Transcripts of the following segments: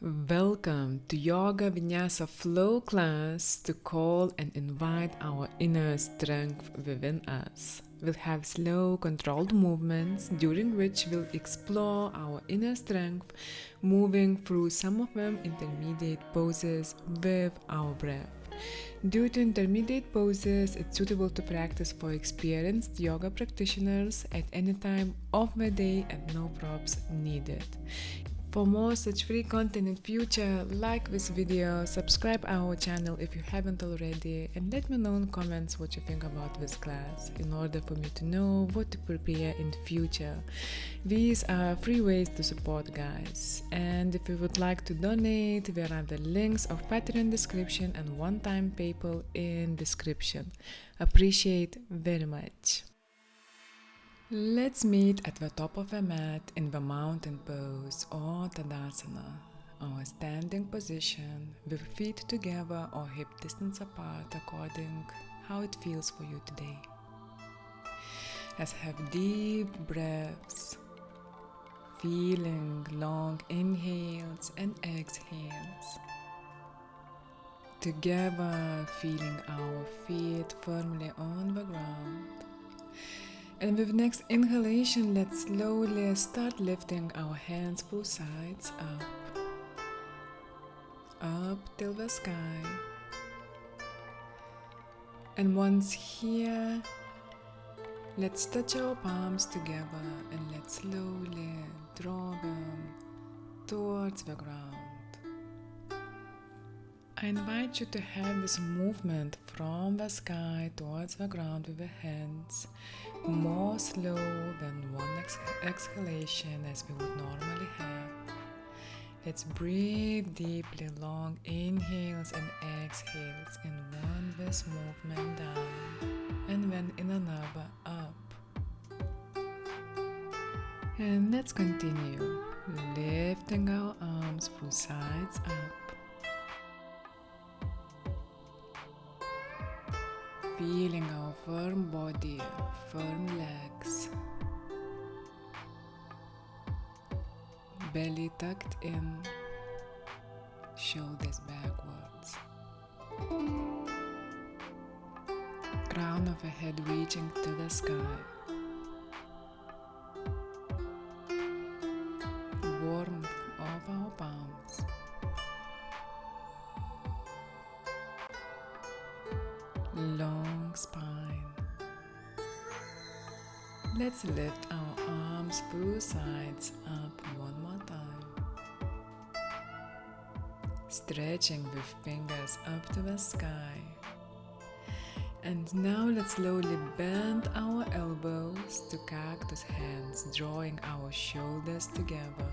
Welcome to Yoga Vinyasa Flow class to call and invite our inner strength within us. We'll have slow, controlled movements during which we'll explore our inner strength, moving through some of them intermediate poses with our breath. Due to intermediate poses, it's suitable to practice for experienced yoga practitioners at any time of the day and no props needed. For more such free content in future, like this video, subscribe our channel if you haven't already, and let me know in comments what you think about this class in order for me to know what to prepare in future. These are free ways to support, guys, and if you would like to donate, there are the links of Patreon description and one-time PayPal in description. Appreciate very much. Let's meet at the top of the mat in the mountain pose or Tadasana, or standing position with feet together or hip distance apart according how it feels for you today. Let's have deep breaths, feeling long inhales and exhales. Together, feeling our feet firmly on the ground. And with next inhalation, let's slowly start lifting our hands full sides up till the sky. And once here, let's touch our palms together and let's slowly draw them towards the ground. I invite you to have this movement from the sky towards the ground with the hands more slow than one exhalation as we would normally have. Let's breathe deeply, long inhales and exhales in one this movement down and then in another up. And let's continue lifting our arms through sides up. Feeling our firm body, firm legs, belly tucked in, shoulders backwards, crown of the head reaching to the sky, warmth of our palms. Long spine. Let's lift our arms through sides up one more time. Stretching with fingers up to the sky. And now let's slowly bend our elbows to cactus hands, drawing our shoulders together.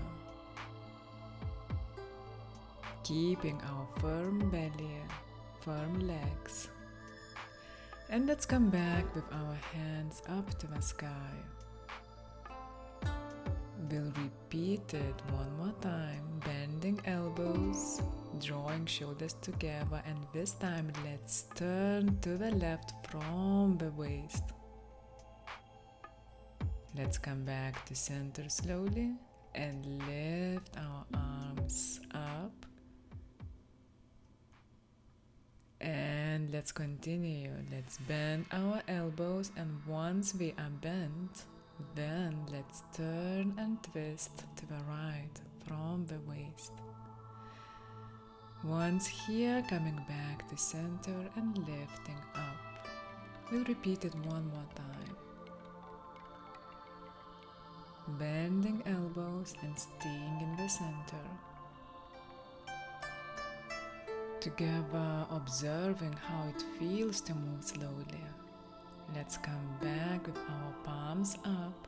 Keeping our firm belly, firm legs. And let's come back with our hands up to the sky. We'll repeat it one more time, bending elbows, drawing shoulders together, and this time let's turn to the left from the waist. Let's come back to center slowly and lift our arms up. And let's continue. Let's bend our elbows, and once we are bent, then let's turn and twist to the right from the waist. Once here, coming back to center and lifting up. We'll repeat it one more time. Bending elbows and staying in the center. Together, observing how it feels to move slowly. Let's come back with our palms up,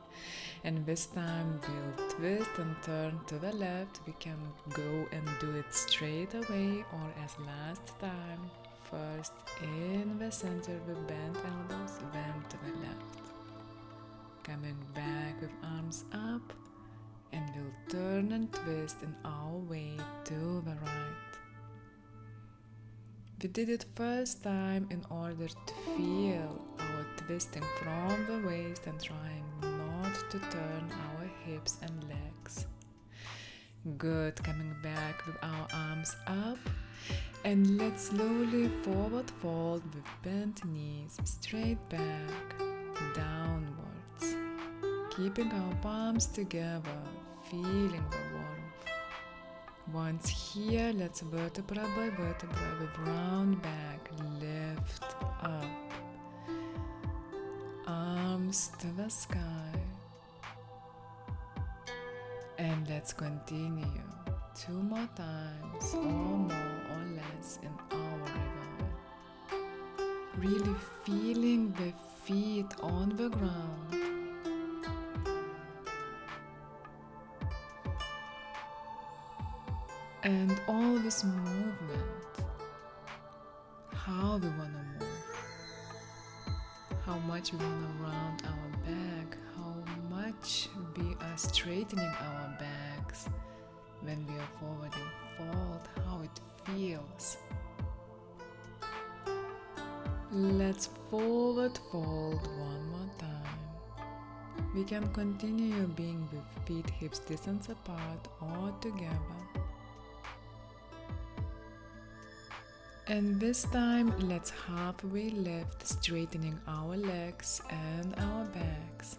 and this time we'll twist and turn to the left. We can go and do it straight away or as last time. First in the center with bent elbows, then to the left. Coming back with arms up, and we'll turn and twist in our way to the right. We did it first time in order to feel our twisting from the waist and trying not to turn our hips and legs. Good, coming back with our palms up, and let's slowly forward fold with bent knees, straight back, downwards. Keeping our palms together, feeling the warmth. Once here, let's vertebra by vertebra with round back, lift up. Arms to the sky. And let's continue 2 more times, or more or less, in our rhythm. Really feeling the feet on the ground. And all this movement, how we want to move, how much we want to round our back, how much we are straightening our backs when we are forward and fold, how it feels. Let's forward fold one more time. We can continue being with feet hips distance apart or together. And this time, let's halfway lift, straightening our legs and our backs.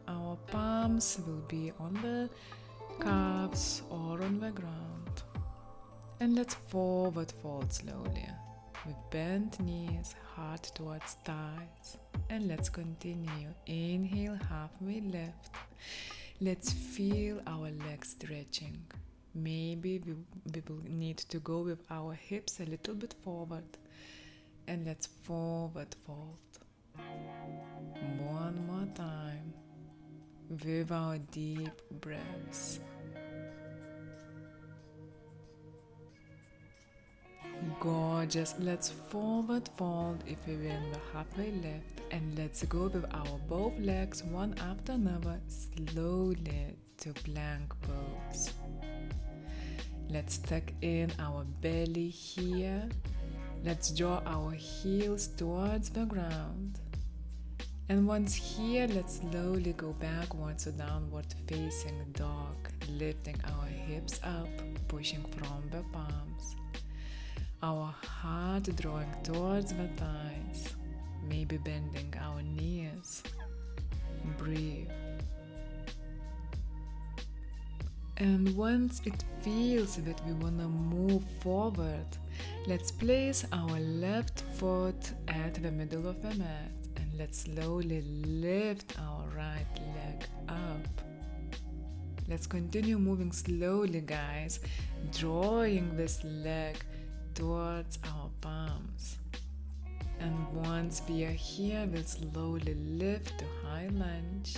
Our palms will be on the calves or on the ground. And let's forward fold slowly, with bent knees, heart towards thighs. And let's continue. Inhale, halfway lift. Let's feel our legs stretching. Maybe we will need to go with our hips a little bit forward. And let's forward fold. One more time with our deep breaths. Gorgeous. Let's forward fold if we're in the halfway lift. And let's go with our both legs one after another slowly to plank pose. Let's tuck in our belly here. Let's draw our heels towards the ground. And once here, let's slowly go backwards to downward facing dog, lifting our hips up, pushing from the palms. Our heart drawing towards the thighs, maybe bending our knees. Breathe. And once it feels that we want to move forward, let's place our left foot at the middle of the mat and let's slowly lift our right leg up. Let's continue moving slowly, guys, drawing this leg towards our palms. And once we are here, we'll slowly lift to high lunge.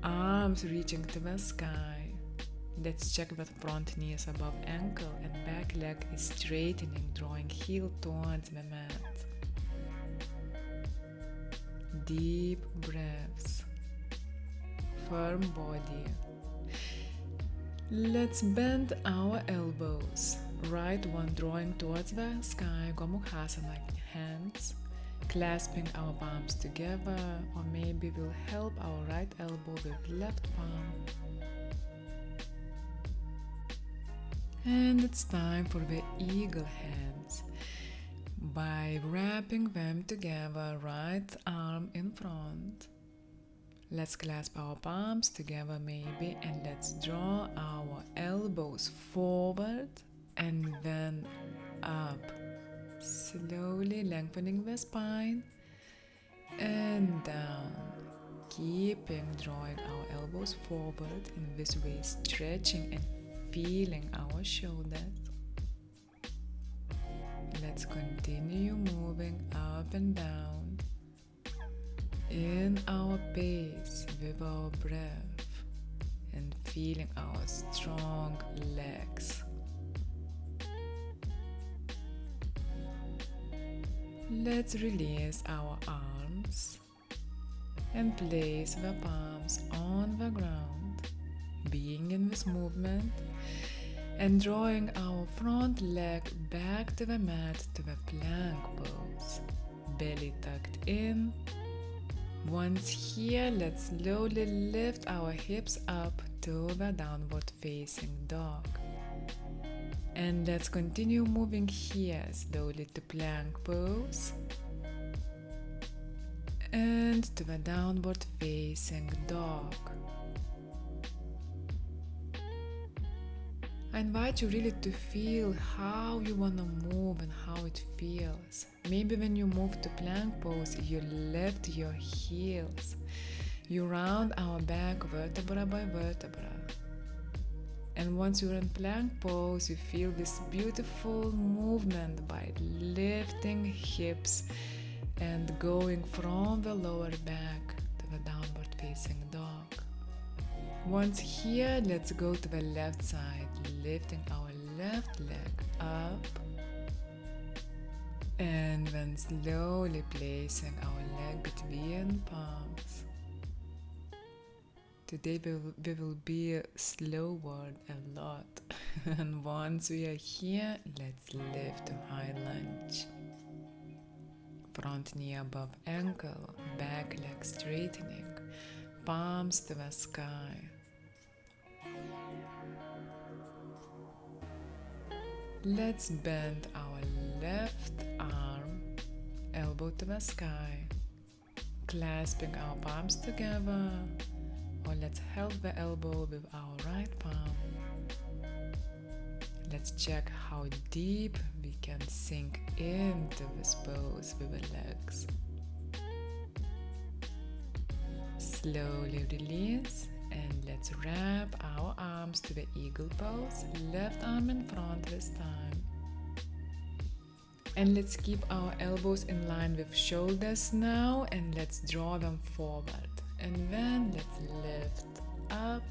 Arms reaching to the sky. Let's check that front knee is above ankle and back leg is straightening, drawing heel towards the mat. Deep breaths. Firm body. Let's bend our elbows. Right one drawing towards the sky, Gomukhasana hands. Clasping our palms together, or maybe we'll help our right elbow with left palm. And it's time for the eagle hands. By wrapping them together, right arm in front. Let's clasp our palms together maybe, and let's draw our elbows forward and then up. Slowly lengthening the spine and down, keeping drawing our elbows forward, in this way stretching and feeling our shoulders. Let's continue moving up and down in our pace with our breath and feeling our strong legs. Let's release our arms and place the palms on the ground, being in this movement and drawing our front leg back to the mat to the plank pose, belly tucked in. Once here, let's slowly lift our hips up to the downward facing dog. And let's continue moving here slowly to plank pose and to the downward facing dog. I invite you really to feel how you want to move and how it feels. Maybe when you move to plank pose, you lift your heels. You round our back vertebra by vertebra. And once you're in plank pose, you feel this beautiful movement by lifting hips and going from the lower back to the downward facing dog. Once here, let's go to the left side, lifting our left leg up and then slowly placing our leg between palms. Today we will be slower a lot. And once we are here, let's lift to high lunge. Front knee above ankle, back leg straightening, palms to the sky. Let's bend our left arm, elbow to the sky, clasping our palms together, or let's help the elbow with our right palm. Let's check how deep we can sink into this pose with the legs. Slowly release. And let's wrap our arms to the eagle pose, left arm in front this time. And let's keep our elbows in line with shoulders now, and let's draw them forward. And then let's lift up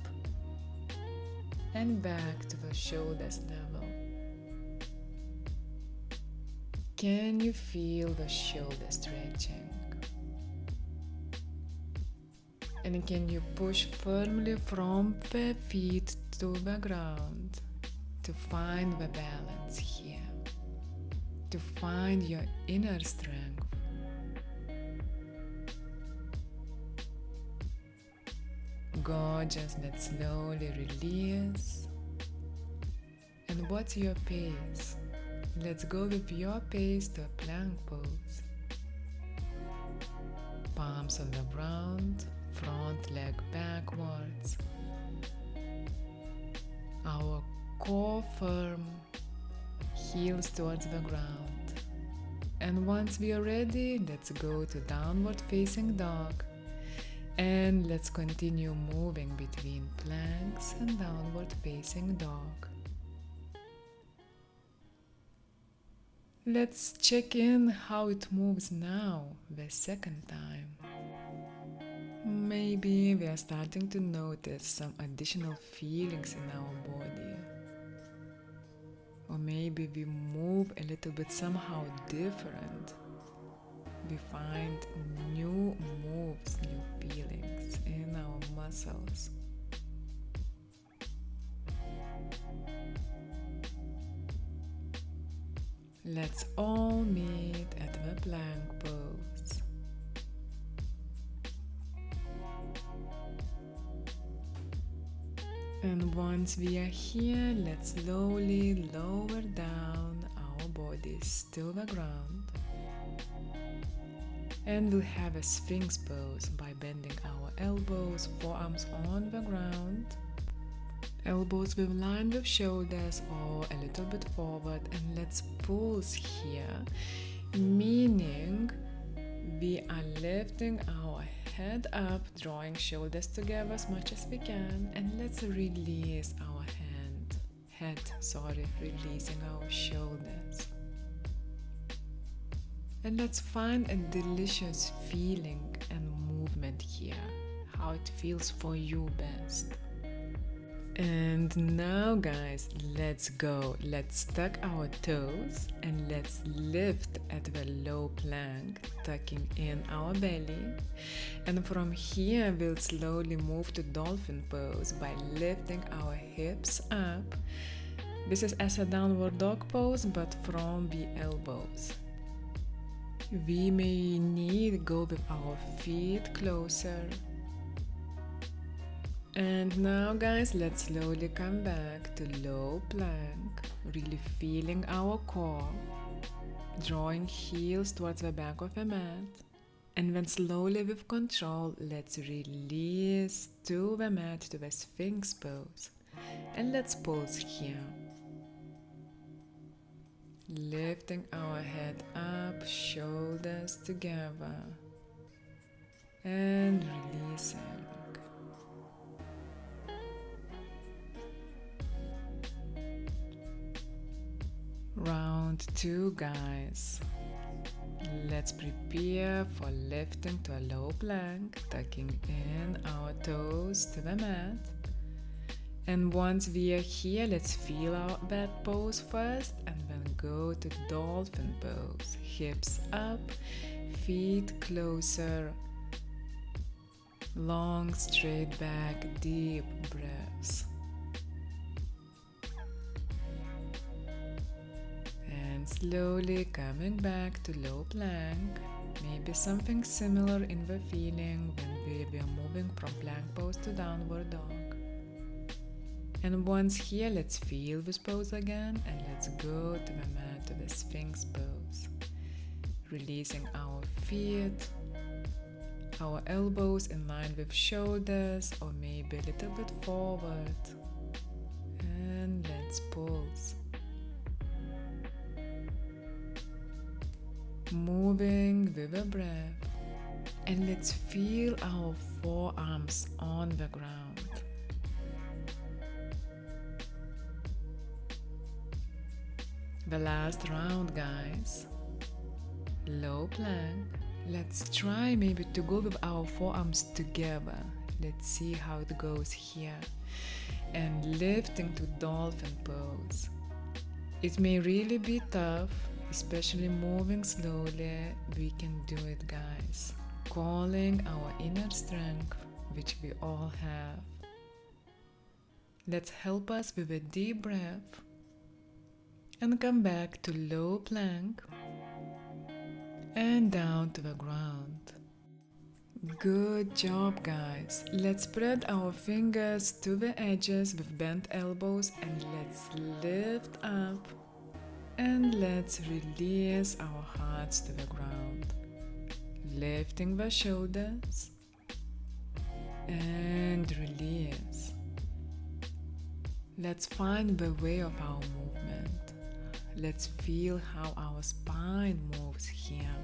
and back to the shoulders level. Can you feel the shoulder stretching? And can you push firmly from the feet to the ground to find the balance here, to find your inner strength. Gorgeous, let's slowly release. And what's your pace? Let's go with your pace to a plank pose. Palms on the ground. Front leg backwards. Our core firm, heels towards the ground. And once we are ready, let's go to downward facing dog. And let's continue moving between planks and downward facing dog. Let's check in how it moves now, the second time. Maybe we are starting to notice some additional feelings in our body. Or maybe we move a little bit somehow different. We find new moves, new feelings in our muscles. Let's all meet at the plank pose. And once we are here, let's slowly lower down our bodies to the ground. And we'll have a Sphinx pose by bending our elbows, forearms on the ground. Elbows will line with shoulders or a little bit forward, and let's pulse here, meaning we are lifting our head up, drawing shoulders together as much as we can, and let's release our releasing our shoulders. And let's find a delicious feeling and movement here, how it feels for you best. And now guys, let's go. Let's tuck our toes and let's lift at the low plank, tucking in our belly. And from here, we'll slowly move to dolphin pose by lifting our hips up. This is as a downward dog pose, but from the elbows. We may need to go with our feet closer. And now guys, let's slowly come back to low plank, really feeling our core, drawing heels towards the back of the mat. And then slowly with control, let's release to the mat to the Sphinx Pose. And let's pose here. Lifting our head up, shoulders together. And releasing. Round 2 guys. Let's prepare for lifting to a low plank, tucking in our toes to the mat. And once we are here, let's feel our that pose first and then go to dolphin pose. Hips up, feet closer, long straight back, deep breaths. And slowly coming back to low plank, maybe something similar in the feeling when we are moving from plank pose to downward dog. And once here, let's feel this pose again and let's go to the mat to the Sphinx Pose. Releasing our feet, our elbows in line with shoulders or maybe a little bit forward. And let's pulse. Moving with a breath. And let's feel our forearms on the ground. The last round guys. Low plank. Let's try maybe to go with our forearms together. Let's see how it goes here. And lifting to dolphin pose. It may really be tough, especially moving slowly. We can do it guys. Calling our inner strength, which we all have. Let's help us with a deep breath. And come back to low plank and down to the ground. Good job guys. Let's spread our fingers to the edges with bent elbows and let's lift up and let's release our hearts to the ground. Lifting the shoulders and release. Let's find the way of our movement. Let's feel how our spine moves here.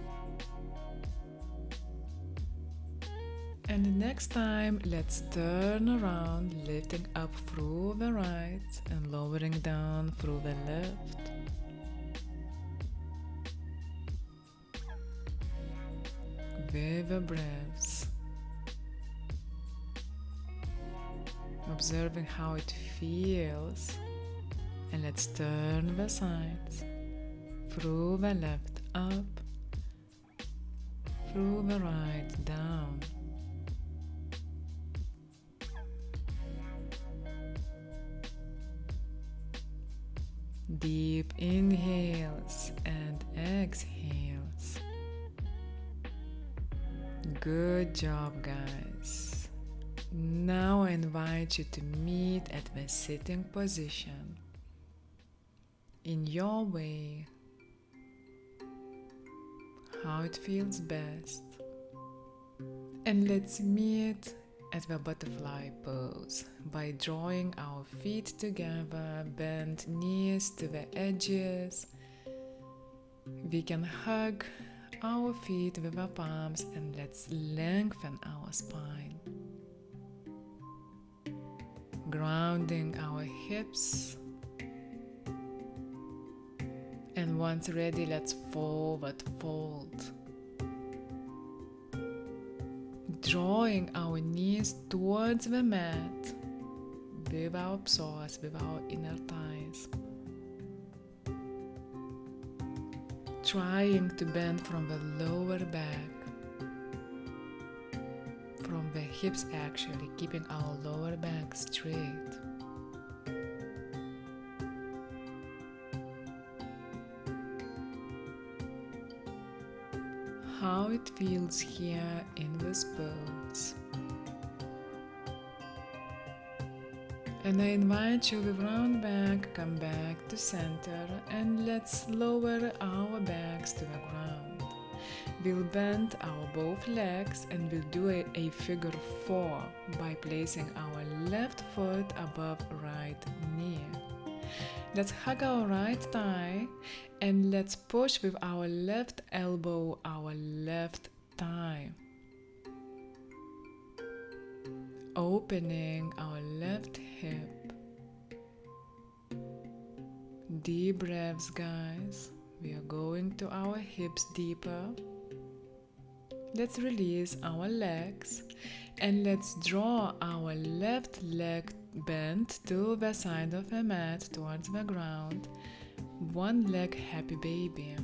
And next time, let's turn around, lifting up through the right and lowering down through the left. With the breaths. Observing how it feels. And let's turn the sides, through the left up, through the right down. Deep inhales and exhales. Good job guys. Now I invite you to meet at the sitting position. In your way, how it feels best. And let's meet at the butterfly pose by drawing our feet together, bend knees to the edges. We can hug our feet with our palms and let's lengthen our spine. Grounding our hips. And once ready, let's forward fold. Drawing our knees towards the mat with our psoas, with our inner thighs. Trying to bend from the lower back, from the hips actually, keeping our lower back straight. How it feels here in this pose. And I invite you with round back, come back to center, and let's lower our backs to the ground. We'll bend our both legs and we'll do a figure 4 by placing our left foot above right knee. Let's hug our right thigh and let's push with our left elbow our left thigh, opening our left hip. Deep breaths, guys. We are going to our hips deeper. Let's release our legs and let's draw our left leg bent to the side of the mat towards the ground. One leg happy baby.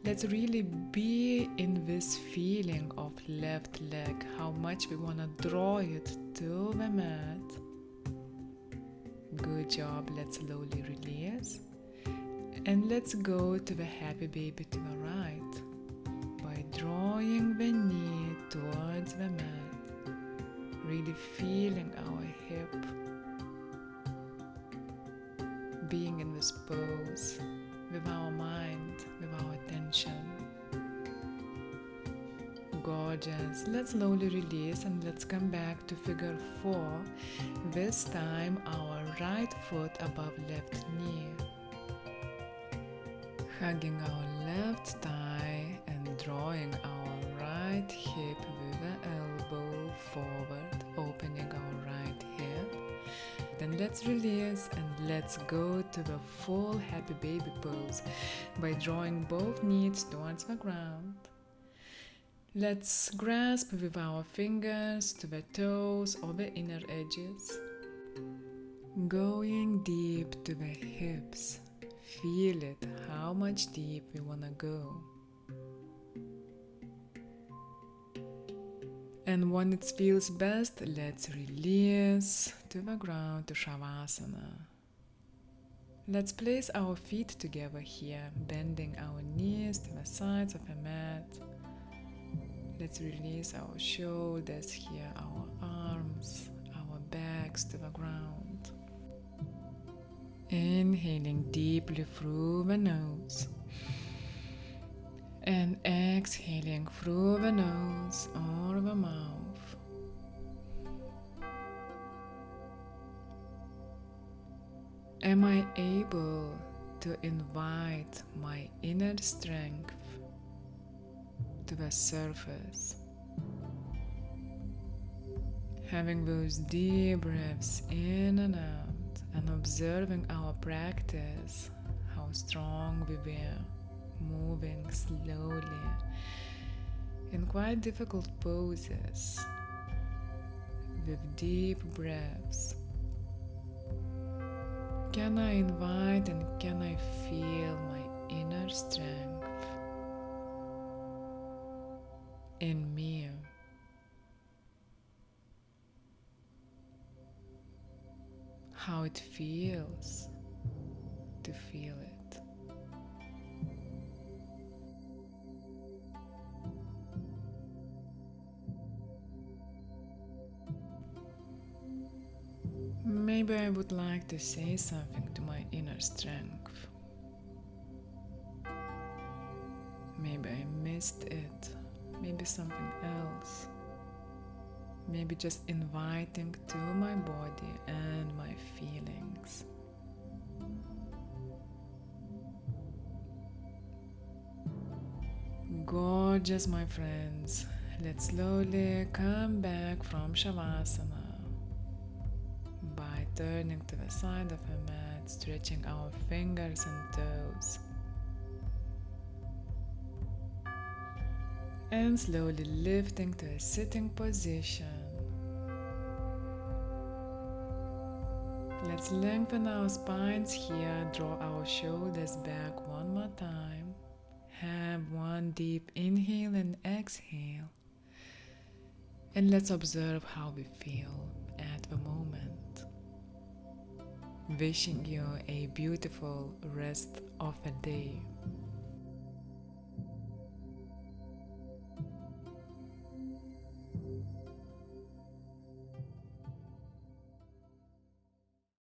Let's really be in this feeling of left leg, how much we want to draw it to the mat. Good job. Let's slowly release. And let's go to the happy baby to the right by drawing the knee towards the mat, really feeling our hip, being in this pose with our mind, with our attention. Gorgeous. Let's slowly release and let's come back to figure 4. This time our right foot above left knee. Hugging our left thigh and drawing our right hip with the elbow forward, opening our right hip. Then let's release and let's go to the full happy baby pose by drawing both knees towards the ground. Let's grasp with our fingers to the toes or the inner edges. Going deep to the hips. Feel it, how much deep we want to go. And when it feels best, let's release to the ground to Shavasana. Let's place our feet together here, bending our knees to the sides of the mat. Let's release our shoulders here, our arms, our backs to the ground. Inhaling deeply through the nose and exhaling through the nose or the mouth. Am I able to invite my inner strength to the surface? Having those deep breaths in and out and observing our practice, how strong we were, moving slowly in quite difficult poses with deep breaths. Can I invite and can I feel my inner strength in me? How it feels to feel it. Maybe I would like to say something to my inner strength. Maybe I missed it. Maybe something else. Maybe just inviting to my body and my feelings. Gorgeous, my friends. Let's slowly come back from Shavasana by turning to the side of the mat, stretching our fingers and toes. And slowly lifting to a sitting position. Let's lengthen our spines here, draw our shoulders back one more time. Have one deep inhale and exhale. And let's observe how we feel at the moment. Wishing you a beautiful rest of the day.